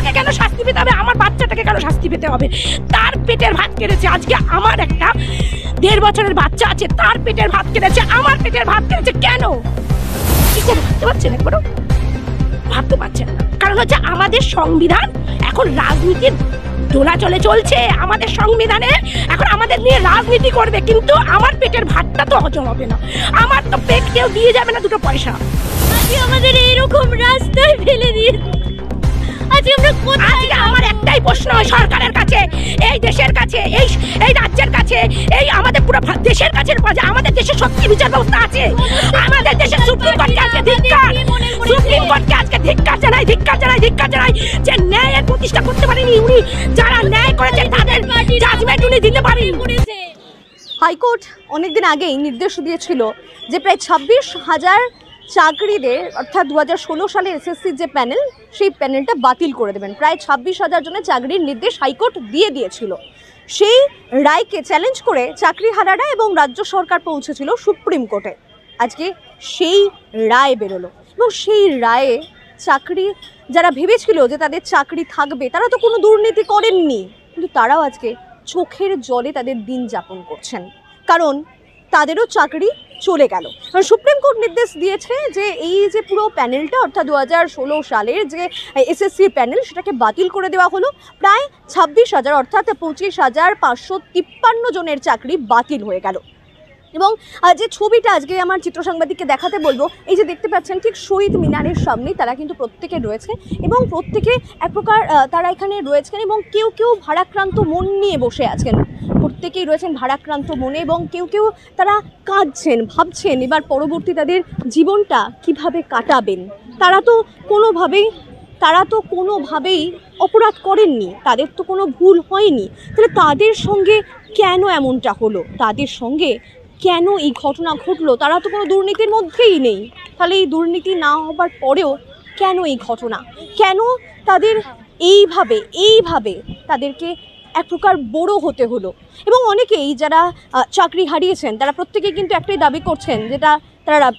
আমাকে কেন শাস্তি পেতে হবে, আমার বাচ্চাটাকে কেন শাস্তি পেতে হবে? তার পেটের ভাত কেড়েছে, আজকে আমার একটা 1.5 বছরের বাচ্চা আছে, তার পেটের ভাত কেড়েছে, আমার পেটের ভাত কেড়েছে। কেন কি করে ভাবতে পারছেন? একবারও ভাবতে পারছেন না। কারণ হচ্ছে আমাদের সংবিধান এখন রাজনীতির দোলাচলে চলছে। আমাদের সংবিধানে এখন আমাদের নিয়ে রাজনীতি করবে, কিন্তু আমার পেটের ভাতটা তো হজম হবে না, আমার তো পেট কেউ দিয়ে যাবে না 2 পয়সা। আজকে আমাদের এইরকম রাস্তায় ফেলে দিয়ে আজকে আমরা কোথায়? আমার একটাই প্রশ্ন সরকারের কাছে, এই দেশের কাছে, এই রাজ্যের কাছে, এই আমাদের পুরো দেশের কাছে, আমাদের দেশে সত্যি বিচার ব্যবস্থা আছে? আমাদের দেশের সুপ্রিম কোর্টকে আজকে ধিক্কার, সুপ্রিম কোর্টকে আজকে ধিক্কার জানাই, ধিক্কার জানাই, ধিক্কার জানাই যে ন্যায়ের প্রতিষ্ঠা করতে পারেনি উনি। যারা ন্যায় করেছেন তাদের জাজমেন্ট উনি দিতে পারেন। হাইকোর্ট অনেকদিন আগেই নির্দেশ দিয়েছিল যে প্রায় 26,000 চাকরিদের, অর্থাৎ 2016 সালের এসএসসির যে প্যানেল, সেই প্যানেলটা বাতিল করে দেবেন। প্রায় 26,000 জনের চাকরির নির্দেশ হাইকোর্ট দিয়েছিল। সেই রায়কে চ্যালেঞ্জ করে চাকরিহারারা এবং রাজ্য সরকার পৌঁছেছিল সুপ্রিম কোর্টে। আজকে সেই রায় বেরোলো এবং সেই রায়ে চাকরি যারা ভেবেছিল যে তাদের চাকরি থাকবে, তারা তো কোনো দুর্নীতি করেননি, কিন্তু তারাও আজকে চোখের জলে তাদের দিন যাপন করছেন, কারণ তাদেরও চাকরি চলে গেল। সুপ্রিম কোর্ট নির্দেশ দিয়েছে যে এই যে পুরো প্যানেলটা, অর্থাৎ 2016 সালের যে এসএসসির প্যানেল, সেটাকে বাতিল করে দেওয়া হলো। প্রায় 26,000 অর্থাৎ 25,553 জনের চাকরি বাতিল হয়ে গেল। এবং যে ছবিটা আজকে আমার চিত্র সাংবাদিককে দেখাতে বলবো, এই যে দেখতে পাচ্ছেন ঠিক শহীদ মিনারের সামনেই তারা কিন্তু প্রত্যেকে রয়েছে এবং প্রত্যেকে এক প্রকার তারা এখানে রয়েছেন এবং কেউ কেউ ভারাক্রান্ত মন নিয়ে বসে আছেন। প্রত্যেকেই রয়েছেন ভারাক্রান্ত মনে এবং কেউ কেউ তারা কাঁদছেন, ভাবছেন এবার পরবর্তী তাদের জীবনটা কিভাবে কাটাবেন। তারা তো কোনোভাবেই অপরাধ করেননি, তাদের তো কোনো ভুল হয়নি, তাহলে তাদের সঙ্গে কেন এমনটা হলো, তাদের সঙ্গে কেন এই ঘটনা ঘটলো? তারা তো কোনো দুর্নীতির মধ্যেই নেই, তাহলে এই দুর্নীতি না হবার পরেও কেন এই ঘটনা, কেন তাদের এইভাবে তাদেরকে এক প্রকার বড় হতে হলো? এবং অনেকেই যারা চাকরি হারিয়েছেন তারা প্রত্যেকেই কিন্তু একটাই দাবি করছেন, যেটা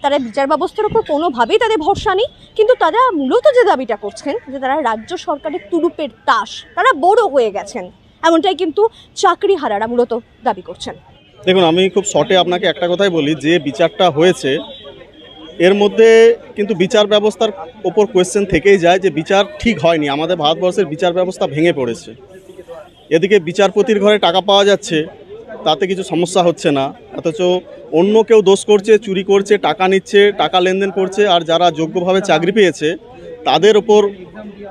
তারা বিচার ব্যবস্থার উপর কোনোভাবেই তাদের ভরসা নেই, কিন্তু তারা মূলত যে দাবিটা করছেন যে তারা রাজ্য সরকারের তুরুপের তাস, তারা বড় হয়ে গেছেন, এমনটাই কিন্তু চাকরি হারারা মূলত দাবি করছেন। দেখুন, আমি খুব শর্টে আপনাকে একটা কথাই বলি, যে বিচারটা হয়েছে এর মধ্যে কিন্তু বিচার ব্যবস্থার ওপর কোয়েশ্চেন থেকেই যায় যে বিচার ঠিক হয়নি। আমাদের ভারতবর্ষের বিচার ব্যবস্থা ভেঙে পড়েছে। এদিকে বিচারপতির ঘরে টাকা পাওয়া যাচ্ছে, তাতে কিছু সমস্যা হচ্ছে না, অথচ অন্য কেউ দোষ করছে, চুরি করছে, টাকা নিচ্ছে, টাকা লেনদেন করছে, আর যারা যোগ্যভাবে চাকরি পেয়েছে তাদের ওপর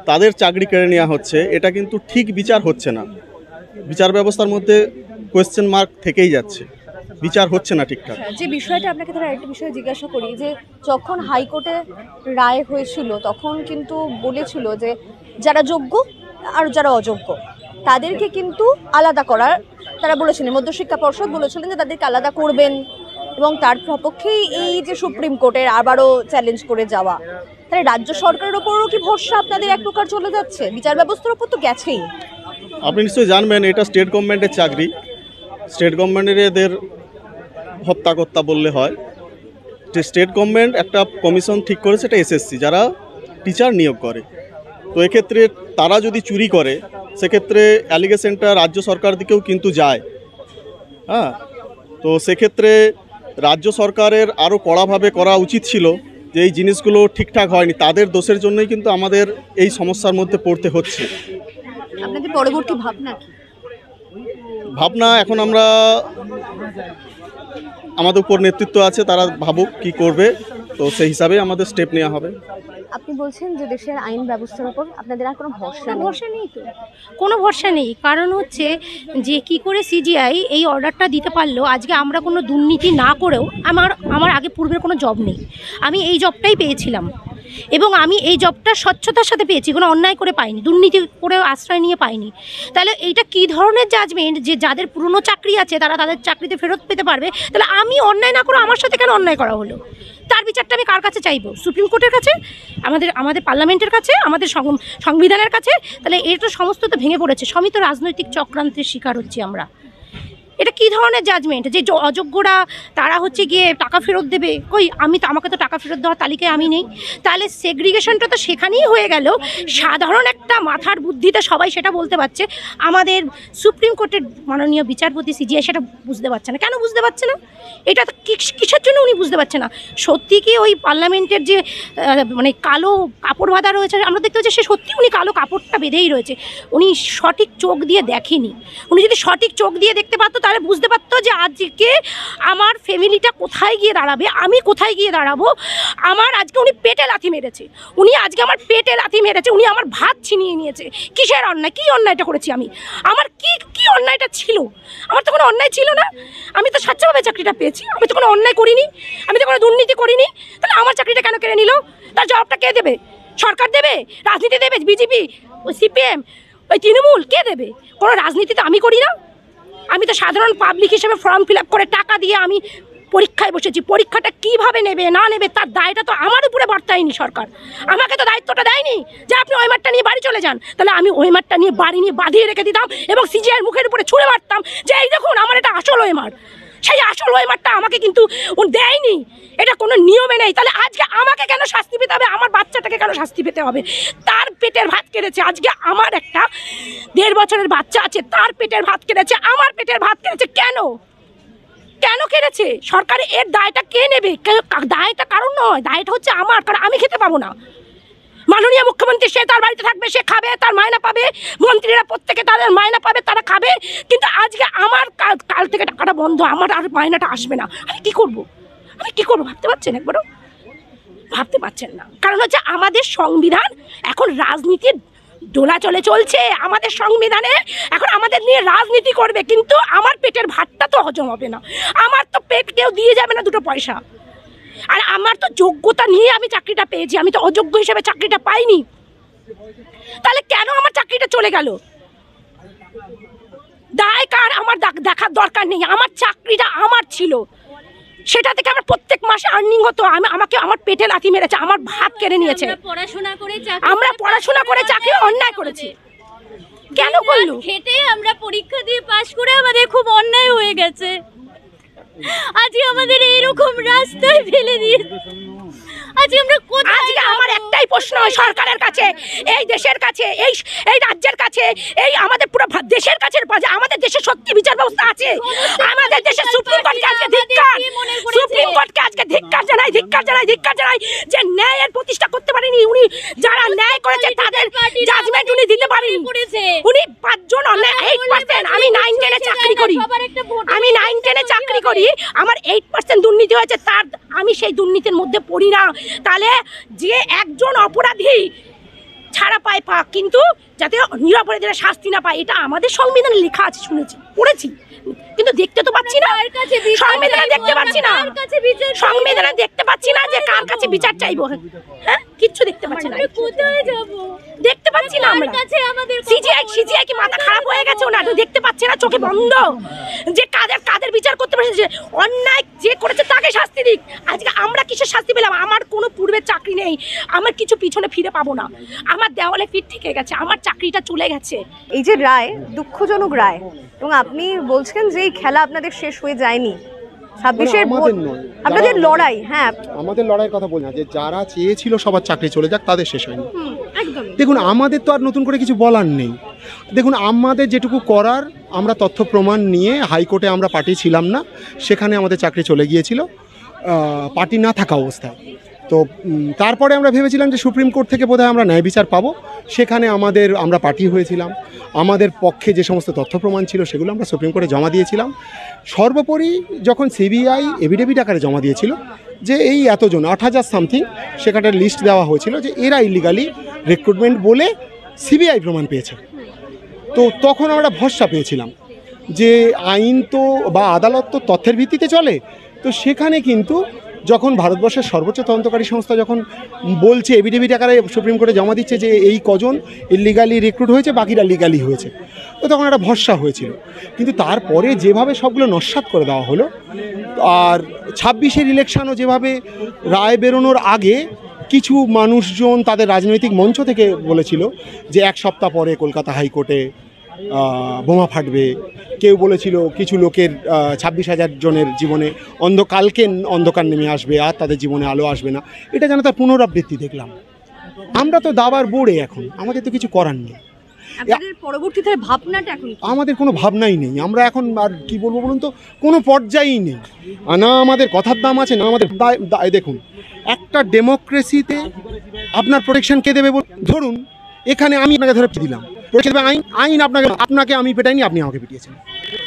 তাদের চাকরি কেড়ে নেওয়া হচ্ছে। এটা কিন্তু ঠিক বিচার হচ্ছে না। বিচার ব্যবস্থার মধ্যে কোয়েশ্চেন মার্ক থেকেই যাচ্ছে, বিচার হচ্ছে না ঠিকঠাক। যে বিষয়টা আপনাকে তারা একটা বিষয় জিজ্ঞাসা করি, যে যখন হাইকোর্টে রায় হয়েছিল তখন কিন্তু বলেছিল যে যারা যোগ্য আর যারা অযোগ্য তাদেরকে কিন্তু আলাদা করার, তারা বলেছিলেন, মধ্যশিক্ষা পর্ষদ বলেছিলেন যে তাদেরকে আলাদা করবেন, এবং তার সপক্ষেই এই যে সুপ্রিম কোর্টের আবারও চ্যালেঞ্জ করে যাওয়া। তাহলে রাজ্য সরকারের ওপরও কি ভরসা আপনাদের এক প্রকার চলে যাচ্ছে? বিচার ব্যবস্থার ওপর তো গেছেই। আপনি নিশ্চয়ই জানবেন এটা স্টেট গভর্নমেন্টের চাকরি, স্টেট গভর্নমেন্টের এদের হত্যাকর্তা বললে হয়। স্টেট গভর্নমেন্ট একটা কমিশন ঠিক করেছে, এটা এসএসসি, যারা টিচার নিয়োগ করে। তো এক্ষেত্রে তারা যদি চুরি করে সেক্ষেত্রে অ্যালিগেশনটা রাজ্য সরকার দিকেও কিন্তু যায়। হ্যাঁ, তো সেক্ষেত্রে রাজ্য সরকারের আরও কড়াভাবে করা উচিত ছিল যে এই জিনিসগুলো ঠিকঠাক হয়নি, তাদের দোষের জন্যই কিন্তু আমাদের এই সমস্যার মধ্যে পড়তে হচ্ছে। আপনাদের পরবর্তী ভাবনা এখন আমরা, আমাদের উপর নেতৃত্ব আছে, তারা ভাবুক কি করবে, তো সেই হিসাবে আমাদের স্টেপ নেওয়া হবে। আপনি বলছেন যে দেশের আইন ব্যবস্থার উপর আপনাদের আর কোনো ভরসা নেই? তো কোনো ভরসা নেই। কারণ হচ্ছে যে কি করে সিজিআই এই অর্ডারটা দিতে পারলো। আজকে আমরা কোনো দুর্নীতি না করেও, আমার আগে পূর্বের কোনো জব নেই, আমি এই জবটাই পেয়েছিলাম এবং আমি এই জবটা স্বচ্ছতার সাথে পেয়েছি, কোনো অন্যায় করে পাইনি, দুর্নীতি করে আশ্রয় নিয়ে পাইনি। তাহলে এইটা কী ধরনের জাজমেন্ট যে যাদের পুরনো চাকরি আছে তারা তাদের চাকরিতে ফেরত পেতে পারবে? তাহলে আমি অন্যায় না করে আমার সাথে কেন অন্যায় করা হলো? তার বিচারটা আমি কার কাছে চাইবো? সুপ্রিম কোর্টের কাছে, আমাদের পার্লামেন্টের কাছে, আমাদের সংবিধানের কাছে? তাহলে এর তো সমস্ত তো ভেঙে পড়েছে। সবই তো রাজনৈতিক চক্রান্তের শিকার হচ্ছি আমরা। এটা কি ধরনের জাজমেন্ট যে অযোগ্যরা তারা হচ্ছে গিয়ে টাকা ফেরত দেবে? কই, আমাকে তো টাকা ফেরত দেওয়ার তালিকায় আমি নেই। তাহলে সেগ্রিগেশনটা তো সেখানেই হয়ে গেল। সাধারণ একটা মাথার বুদ্ধিতে সবাই সেটা বলতে পারছে, আমাদের সুপ্রিম কোর্টের মাননীয় বিচারপতি সিজিআই সেটা বুঝতে পারছে না। কেন বুঝতে পারছে না? এটা তো কিসের জন্য উনি বুঝতে পারছে না? সত্যি কি ওই পার্লামেন্টের যে মানে কালো কাপড় বাঁধা রয়েছে, আমরা দেখতে পাচ্ছি সে সত্যি উনি কালো কাপড়টা বেঁধেই রয়েছে। উনি সঠিক চোখ দিয়ে দেখেনি। উনি যদি সঠিক চোখ দিয়ে দেখতে পারতো তাহলে বুঝতে পারতো যে আজকে আমার ফ্যামিলিটা কোথায় গিয়ে দাঁড়াবে, আমি কোথায় গিয়ে দাঁড়াবো। আমার আজকে উনি পেটে লাথি মেরেছে, উনি আজকে আমার পেটে লাথি মেরেছে, উনি আমার ভাত ছিনিয়ে নিয়েছে। কিসের অন্যায়? কি অন্যায়টা করেছি আমি? আমার কি অন্যায়টা ছিল? আমার তো কোনো অন্যায় ছিল না। আমি তো স্বচ্ছভাবে চাকরিটা পেয়েছি, আমি তো কোনো অন্যায় করিনি, আমি তো কোনো দুর্নীতি করিনি। তাহলে আমার চাকরিটা কেন কেড়ে নিল? তার জবাবটা কে দেবে? সরকার দেবে? রাজনীতি দেবে? বিজেপি, ওই সিপিএম, ওই তৃণমূল, কে দেবে? কোনো রাজনীতি তো আমি করি না। আমি তো সাধারণ পাবলিক হিসেবে ফর্ম ফিল আপ করে টাকা দিয়ে আমি পরীক্ষায় বসেছি। পরীক্ষাটা কিভাবে নেবে না নেবে তার দায়টা তো আমার উপরে বর্তায়নি সরকার। আমাকে তো দায়িত্বটা দেয়নি যে আপনি ওয়েমারটা নিয়ে বাড়ি চলে যান। তাহলে আমি ওয়েমারটা নিয়ে বাড়ি নিয়ে বাঁধিয়ে রেখে দিতাম এবং সিজিআইয়ের মুখের উপরে ছুঁড়ে মারতাম যে এই দেখুন আমার এটা আসল ওয়েমার। সেই আসল ওয়েমারটা আমাকে কিন্তু দেয়নি, এটা কোনো নিয়মে নেই। তাহলে আজকে আমাকে কেন শাস্তি পেতে হবে? আমার বাচ্চাটাকে কেন শাস্তি পেতে হবে? তার পেটের ভাত কেড়েছে। আজকে আমার একটা 1.5 বছরের বাচ্চা আছে, তার পেটের ভাত কেড়েছে, আমার পেটের ভাত কেড়েছে। কেন কেড়েছে? সরকার এর দায়টা কে নেবে? দায়টা কারণ নয়, দায়টা হচ্ছে আমার, কারণ আমি খেতে পাবো না। মাননীয় মুখ্যমন্ত্রী সে তার বাড়িতে থাকবে, সে খাবে, তার মায়না পাবে, মন্ত্রীরা প্রত্যেকে তাদের মায়না পাবে, তারা খাবে। কিন্তু আজকে আমার কাল থেকে টাকাটা বন্ধ, আমার আর মায়নাটা আসবে না। আমি কি করব? ভাবতে পারছেন? একবারও ভাবতে পারছেন না। কারণ হচ্ছে আমাদের সংবিধান এখন রাজনীতির দোলাচলে চলছে। আমাদের সংবিধানে এখন আমাদের নিয়ে রাজনীতি করবে, কিন্তু আমার পেটের ভাতটা তো হজম হবে না। আমার তো পেট কেউ দিয়ে যাবে না 2 পয়সা। আর আমার তো যোগ্যতা নিয়ে আমি চাকরিটা পেয়েছি, আমি তো অযোগ্য হিসেবে চাকরিটা পাইনি। তাহলে কেন আমার চাকরিটা চলে গেল? দায় কার? আমার দেখার দরকার নেই। আমার চাকরিটা আমার ছিল, সেটা থেকে আমার প্রত্যেক মাসে আর্নিং হতো। আমাকে আমার পেটে লাথি মেরেছে, আমার ভাত কেড়ে নিয়েছে। আমরা পড়াশোনা করে চাকরি অন্যায় করেছি। কেন করলো? খেটে আমরা পরীক্ষা দিয়ে পাশ করে আমাদের খুব অন্যায় হয়ে গেছে। আজকে আমাদের এইরকম রাস্তায় ফেলে দিয়ে আজকে আমরা কোথায়? আজকে আমার একটাই প্রশ্ন সরকারের কাছে, এই দেশের কাছে, এই রাজ্যের কাছে, এই আমাদের পুরো দেশের কাছে, আমাদের দেশে সত্যি বিচার ব্যবস্থা আছে? আমাদের দেশের সুপ্রিম কোর্টকে আজকে ধিক্কার, সুপ্রিম কোর্টকে আজকে ধিক্কার জানাই যে ন্যায়ের প্রতিষ্ঠা করতে পারেনি উনি। যারা ন্যায় করেছে তাদের জাজমেন্ট উনি দিতে পারেনি। উনি 5 জন অন্যায় 8%। আমি 9-10-এ চাকরি করি, আমার 8% দুর্নীতি হয়েছে। তার আমি সেই দুর্নীতির মধ্যে পড়ি না। তাহলে যে একজন অপরাধী ছাড়া পায় পাক, কিন্তু যাতে নিরপরাধীরা শাস্তি না পায়, এটা আমাদের সংবিধানে লেখা আছে, শুনেছি, পড়েছি, কিন্তু দেখতে তো পাচ্ছি না। সংবিধানে দেখতে পাচ্ছি না, সংবিধানে দেখতে পাচ্ছি না যে কার কাছে বিচার চাইবো। হ্যাঁ, কিচ্ছু দেখতে পাচ্ছি না। কোথায় যাব? দেখতে পাচ্ছি না আমরা। সিজিআই কি মাথা খারাপ হয়ে গেছে ওনার? দেখতে পাচ্ছে না, চোখে বন্ধ যে কাদের বিচার করতে পারছে, যে অন্যায় যে করেছে তাকে শাস্তি দিক। আজকে আমরা কিসের শাস্তি পেলাম? আমার কোনো পূর্বের চাকরি নেই, আমার কিছু পিছনে ফিরে পাবো না, আমার দেওয়ালে পিঠ থেকে গেছে, আমার চাকরিটা চলে গেছে। এই যে রায়, দুঃখজনক রায়, এবং আপনি বলছেন যে এই খেলা আপনাদের শেষ হয়ে যায়নি। 26-এর আপনাদের লড়াই, হ্যাঁ আমাদের লড়াইয়ের কথা বলি না, যে যারা চেয়েছিল সবার চাকরি চলে যাক তাদের শেষ হয়নি। দেখুন, আমাদের তো আর নতুন করে কিছু বলার নেই। দেখুন, আমাদের যেটুকু করার, আমরা তথ্য প্রমাণ নিয়ে হাইকোর্টে আমরা পার্টি ছিলাম না, সেখানে আমাদের চাকরি চলে গিয়েছিল পার্টি না থাকা অবস্থায়। তো তারপরে আমরা ভেবেছিলাম যে সুপ্রিম কোর্ট থেকে বোধহয় আমরা ন্যায় বিচার পাবো। সেখানে আমরা পার্টি হয়েছিলাম, আমাদের পক্ষে যে সমস্ত তথ্য প্রমাণ ছিল সেগুলো আমরা সুপ্রিম কোর্টে জমা দিয়েছিলাম। সর্বোপরি যখন সিবিআই এভিডেভিট আকারে জমা দিয়েছিল যে এই এতজন 8,000 সামথিং, সেখানটার লিস্ট দেওয়া হয়েছিল যে এরা ইলিগালি রিক্রুটমেন্ট বলে সিবিআই প্রমাণ পেয়েছে। তো তখন আমরা ভরসা পেয়েছিলাম যে আইন তো বা আদালত তো তথ্যের ভিত্তিতে চলে। তো সেখানে কিন্তু যখন ভারতবর্ষের সর্বোচ্চ তদন্তকারী সংস্থা যখন বলছে, এভিডেভিট আকারে সুপ্রিম কোর্টে জমা দিচ্ছে যে এই কজন ইলিগালি রিক্রুট হয়েছে, বাকিরা লিগালি হয়েছে, তো তখন একটা ভরসা হয়েছিল। কিন্তু তারপরে যেভাবে সবগুলো নস্যাৎ করে দেওয়া হলো, আর 26-এর ইলেকশনও যেভাবে রায় বেরোনোর আগে কিছু মানুষজন তাদের রাজনৈতিক মঞ্চ থেকে বলেছিল যে 1 সপ্তাহ পরে কলকাতা হাইকোর্টে বোমা ফাটবে, কেউ বলেছিল কিছু লোকের 26,000 জনের জীবনে অন্ধকার নেমে আসবে আর তাদের জীবনে আলো আসবে না। এটা যেন তার পুনরাবৃত্তি দেখলাম। আমরা তো দাবার বোর্ডে এখন, আমাদের তো কিছু করার নেই। আপনাদের পরবর্তীতে ভাবনাটা এখন কি? আমাদের কোনো ভাবনাই নেই। আমরা এখন আর কি বলবো বলুন তো, কোনো পর্যায়েই নেই। না আমাদের কথার দাম আছে, না আমাদের দেখুন, একটা ডেমোক্রেসিতে আপনার প্রোটেকশন কে দেবে? ধরুন এখানে আমি আপনাকে ধরে দিলাম, প্রোটেকশন দেবে আইন। আপনাকে আমি পেটাইনি, আপনি আমাকে পিটিয়েছেন।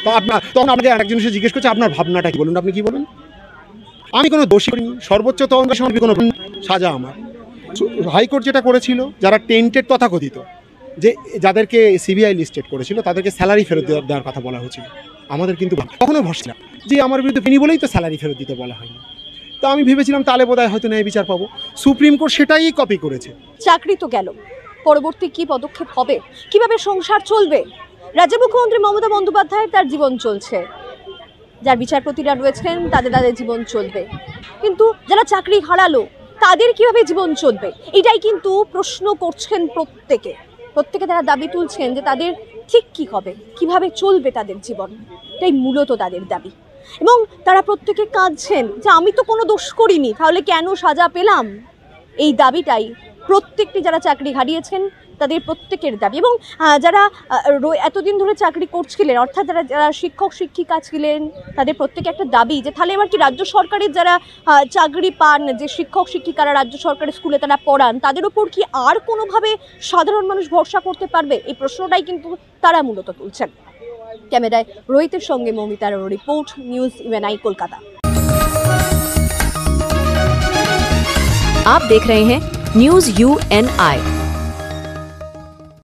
তো তখন আপনাকে আরেকজন এসে জিজ্ঞেস করছে আপনার ভাবনাটা কি, বলুন আপনি কি বলেন? আমি কোনো দোষী করিনি, সর্বোচ্চ তদন্ত সমাপ্তি কোনো সাজা আমার। হাইকোর্ট যেটা করেছিল, যারা টেন্টেড তথাকথিত, যে যাদেরকে সিবিআই লিস্টেড করেছিল তাদেরকে স্যালারি ফেরত দেওয়ার কথা বলা হয়েছিল। আমাদের কিন্তু কখনো ভরসা যে আমার বিরুদ্ধে ফেনি বলেই তো স্যালারি ফেরত দিতে বলা হয়নি। তো আমি ভেবেছিলাম তাহলে বোধহয় হয়তো ন্যায় বিচার পাবো। সুপ্রিম কোর্ট সেটাই কপি করেছে। চাকরি তো গেল, পরবর্তী কি পদক্ষেপ হবে, কিভাবে সংসার চলবে? রাজ্যের মুখ্যমন্ত্রী মমতা বন্দ্যোপাধ্যায়ের তার জীবন চলছে, যার বিচারপতিরা রয়েছেন তাদের জীবন চলবে, কিন্তু যারা চাকরি হারালো তাদের কিভাবে জীবন চলবে এটাই কিন্তু প্রশ্ন করছেন প্রত্যেকে। তারা দাবি তুলছেন যে তাদের ঠিক কি হবে, কিভাবে চলবে তাদের জীবন, এটাই মূলত তাদের দাবি। এবং তারা প্রত্যেকে কাঁদছেন যে আমি তো কোনো দোষ করিনি, তাহলে কেন সাজা পেলাম? এই দাবিটাই প্রত্যেকটি যারা চাকরি হারিয়েছেন তাদের প্রত্যেকের দাবি। এবং যারা এতদিন ধরে চাকরি করছিলেন, অর্থাৎ যারা শিক্ষক শিক্ষিকা ছিলেন, তাদের প্রত্যেকে একটা দাবি যে তাহলে এবার কি রাজ্য সরকারের যারা চাকরি পান, যে শিক্ষক শিক্ষিকারা রাজ্য সরকারের স্কুলে তারা পড়ান, তাদের ওপর কি আর কোনোভাবে সাধারণ মানুষ ভরসা করতে পারবে? এই প্রশ্নটাই কিন্তু তারা মূলত তুলছেন। ক্যামেরায় রোহিতের সঙ্গে মৌমিতার রিপোর্ট, নিউজ UNI কলকাতা। आप देख रहे हैं न्यूज UNI।